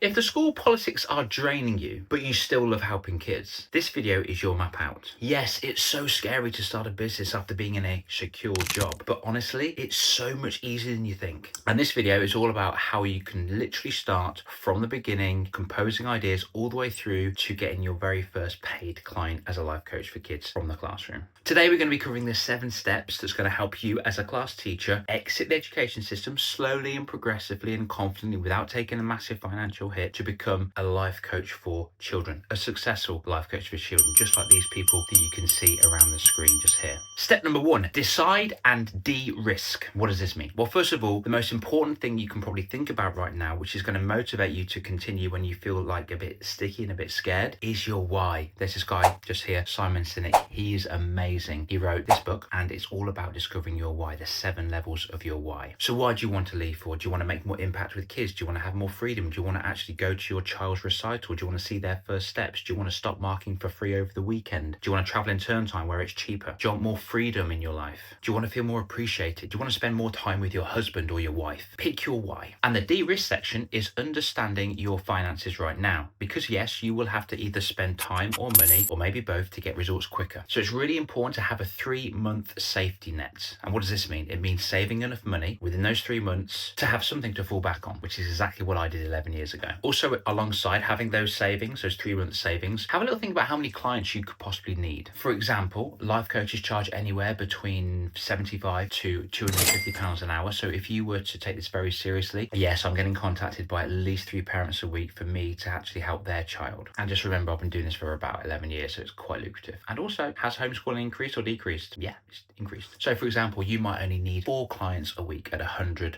If the school politics are draining you, but you still love helping kids, this video is your map out. Yes, it's so scary to start a business after being in a secure job, but honestly, it's so much easier than you think. And this video is all about how you can literally start from the beginning, composing ideas all the way through to getting your very first paid client as a life coach for kids from the classroom. Today, we're going to be covering the 7 steps that's going to help you as a class teacher exit the education system slowly and progressively and confidently without taking a massive financial hit to become a life coach for children, a successful life coach for children, just like these people that you can see around the screen just here. Step number 1, decide and de-risk. What does this mean? Well, first of all, the most important thing you can probably think about right now, which is going to motivate you to continue when you feel like a bit sticky and a bit scared, is your why. There's this guy just here, Simon Sinek. He is amazing. He wrote this book and it's all about discovering your why, the 7 levels of your why. So why do you want to leave for? Do you want to make more impact with kids? Do you want to have more freedom? Do you want to actually go to your child's recital? Do you want to see their first steps? Do you want to stop marking for free over the weekend? Do you want to travel in term time where it's cheaper? Do you want more freedom in your life? Do you want to feel more appreciated? Do you want to spend more time with your husband or your wife? Pick your why. And the de-risk section is understanding your finances right now. Because yes, you will have to either spend time or money or maybe both to get results quicker. So it's really important to have a 3-month safety net. And what does this mean? It means saving enough money within those 3 months to have something to fall back on, which is exactly what I did 11 years ago. Also, alongside having those savings, those 3-month savings, have a little think about how many clients you could possibly need. For example, life coaches charge anywhere between £75 to £250 an hour. So if you were to take this very seriously, yes, I'm getting contacted by at least 3 parents a week for me to actually help their child. And just remember, I've been doing this for about 11 years, so it's quite lucrative. And also, has homeschooling increased or decreased? Yeah, it's increased. So for example, you might only need 4 clients a week at £100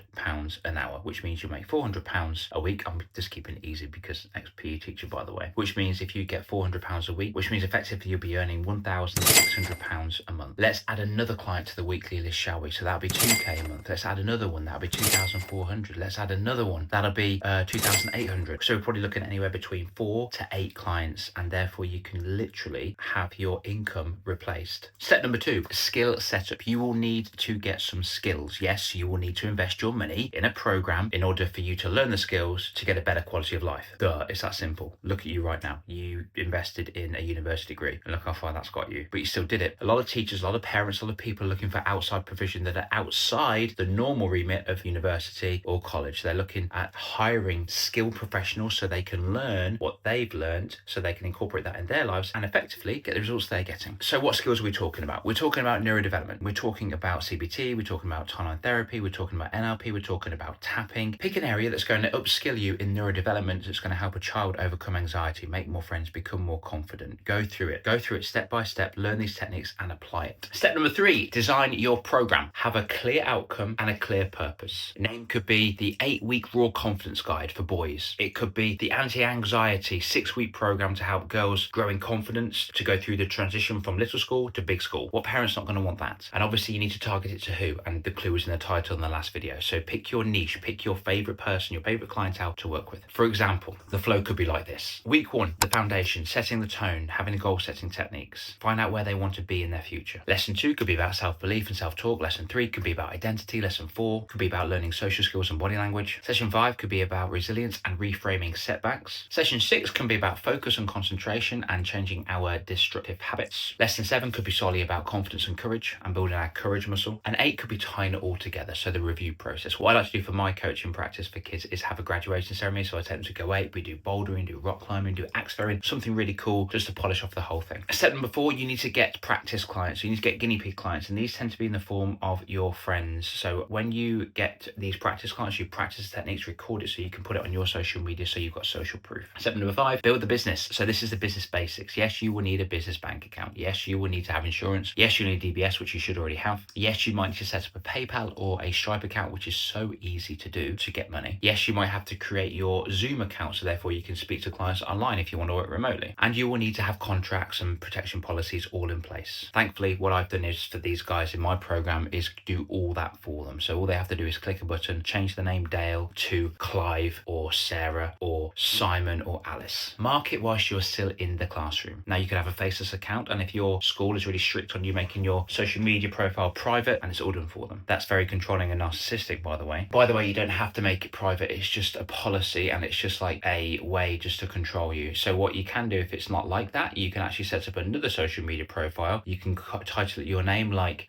an hour, which means you make £400 a week. I'm just keeping it easy because ex-PE teacher, by the way, which means if you get £400 a week, which means effectively you'll be earning £1,600 a month. Let's add another client to the weekly list, shall we? So that'll be 2k a month. Let's add another one. That'll be 2,400. Let's add another one. That'll be 2,800. So we're probably looking at anywhere between 4 to 8 clients, and therefore you can literally have your income replaced. Step number 2, skill setup. You will need to get some skills. Yes, you will need to invest your money in a program in order for you to learn the skills to get a better quality of life. Duh, it's that simple. Look at you right now. You invested in a university degree and look how far that's got you, but you still did it. A lot of teachers, a lot of parents, a lot of people are looking for outside provision that are outside the normal remit of university or college. They're looking at hiring skilled professionals so they can learn what they've learned so they can incorporate that in their lives and effectively get the results they're getting. So what skills are we talking about? We're talking about neurodevelopment. We're talking about CBT. We're talking about timeline therapy. We're talking about NLP. We're talking about tapping. Pick an area that's going to upskill you in neurodevelopment, that's going to help a child overcome anxiety, make more friends, become more confident. Go through it step by step, learn these techniques and apply it. Step number 3, design your program. Have a clear outcome and a clear purpose. Name could be the 8-week raw confidence guide for boys. It could be the anti-anxiety 6-week program to help girls grow in confidence to go through the transition from little school to big school. What parent's not going to want that? And obviously you need to target it to who, and the clue is in the title in the last video. So pick your niche, pick your favorite person, your favorite clientele to work with. For example, the flow could be like this. Week 1, the foundation, setting the tone, having goal setting techniques. Find out where they want to be in their future. Lesson 2 could be about self-belief and self-talk. Lesson 3 could be about identity. Lesson 4 could be about learning social skills and body language. Session 5 could be about resilience and reframing setbacks. Session 6 can be about focus and concentration and changing our destructive habits. Lesson 7 could be solely about confidence and courage and building our courage muscle. And 8 could be tying it all together, so the review process. What I like to do for my coaching practice for kids is have a graduation ceremony. So I take them to Go 8, we do bouldering, do rock climbing, do axe throwing, something really cool just to polish off the whole thing. Step number 4, you need to get practice clients. You need to get guinea pig clients, and these tend to be in the form of your friends. So when you get these practice clients, you practice the techniques, record it so you can put it on your social media so you've got social proof. Step number 5, build the business. So this is the business basics. Yes, you will need a business bank account. Yes, you will need to have insurance. Yes, you need DBS, which you should already have. Yes, you might need to set up a PayPal or a Stripe account, which is so easy to do to get money. Yes, you might have to create your Zoom account so therefore you can speak to clients online if you want to work remotely. And you will need to have contracts and protection policies all in place. Thankfully, what I've done is for these guys in my program is do all that for them. So all they have to do is click a button, change the name Dale to Clive or Sarah or Simon or Alice. Mark it whilst you're still in the classroom. Now you can have a faceless account, and if your school is really strict on you making your social media profile private, and it's all done for them. That's very controlling and narcissistic, by the way. You don't have to make it private. It's just a policy and it's just like a way just to control you. So what you can do, if it's not like that, you can actually set up another social media profile. You can title it your name, like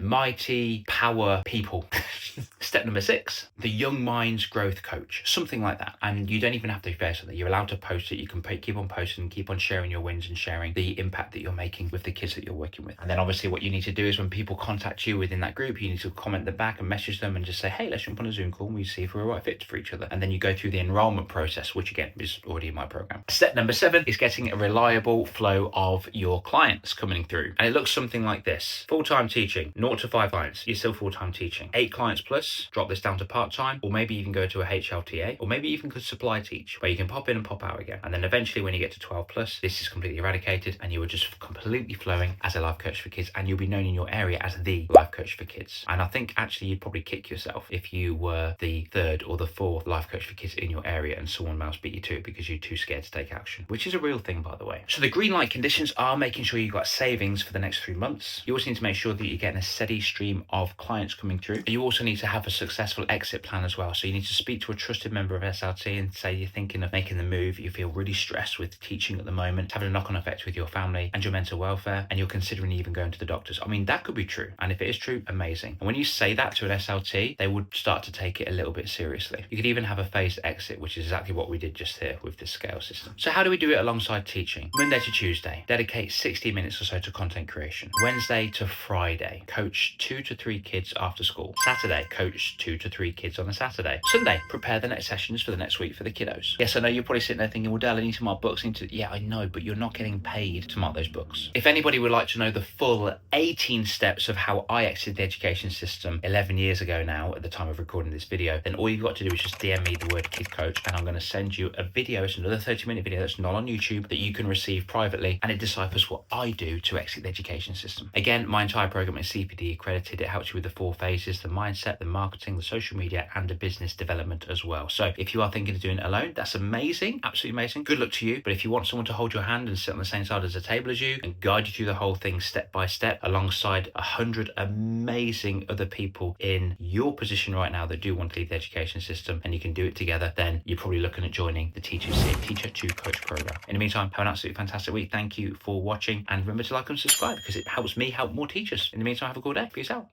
Mighty Power People. Step number 6, the Young Minds Growth Coach, something like that. And you don't even have to be fair something. You're allowed to post it. You can keep on posting, keep on sharing your wins and sharing the impact that you're making with the kids that you're working with. And then obviously what you need to do is when people contact you within that group, you need to comment them back and message them and just say, hey, let's jump on a Zoom call and we see if we're a right fit for each other. And then you go through the enrollment process, which again is already in my program. Step number 7 is getting a reliable flow of your clients coming through. And it looks something like this. Full-time teaching, 0 to 5 clients, you're still full-time teaching. 8 clients plus, drop this down to part-time, or maybe even go to a HLTA, or maybe even could supply teach, where you can pop in and pop out again. And then eventually when you get to 12 plus, this is completely eradicated and you are just completely flowing as a life coach for kids, and you'll be known in your area as the life coach for kids. And I think actually you'd probably kick yourself if you were the 3rd or the 4th life coach for kids in your area and someone else beat you to it because you're too scared to take action, which is a real thing, by the way. So the green light conditions are making sure you've got savings for the next 3 months. You also need to make sure that you're getting a steady stream of clients coming through. You also need to have a successful exit plan as well. So you need to speak to a trusted member of SLT and say you're thinking of making the move, you feel really stressed with teaching at the moment, having a knock-on effect with your family and your mental welfare, and you're considering even going to the doctors. I mean, that could be true. And if it is true, amazing. And when you say that to an SLT, they would start to take it a little bit seriously. You could even have a phased exit, which is exactly what we did just here with this scale system. So how do we do it alongside teaching? Monday to Tuesday, dedicate 60 minutes or so to content creation. Wednesday to Friday, coach 2 to 3 kids after school. Saturday, coach 2 to 3 kids on a Saturday. Sunday, prepare the next sessions for the next week for the kiddos. Yes, I know you're probably sitting there thinking, well, Dale, I need to mark books. Yeah, I know, but you're not getting paid to mark those books. If anybody would like to know the full 18 steps of how I exited the education system 11 years ago now, at the time of recording this video, then all you've got to do is just DM me the word kid coach, and I'm going to send you a video. It's another 30-minute video that's not on YouTube that you can receive privately, and it deciphers what I do to exit the education system. Again, my entire program is CPD accredited. It helps you with the 4 phases, the mindset, the marketing, the social media, and the business development as well. So if you are thinking of doing it alone, that's amazing, absolutely amazing. Good luck to you. But if you want someone to hold your hand and sit on the same side as the table as you and guide you through the whole thing step by step alongside 100 amazing other people in your position right now that do want to leave the education system, and you can do it together, then you're probably looking at joining the Teacher to Coach program. In the meantime, have an absolutely fantastic week. Thank you for watching, and remember to like and subscribe because it helps me help more teachers. In the meantime, have a good day. Peace out.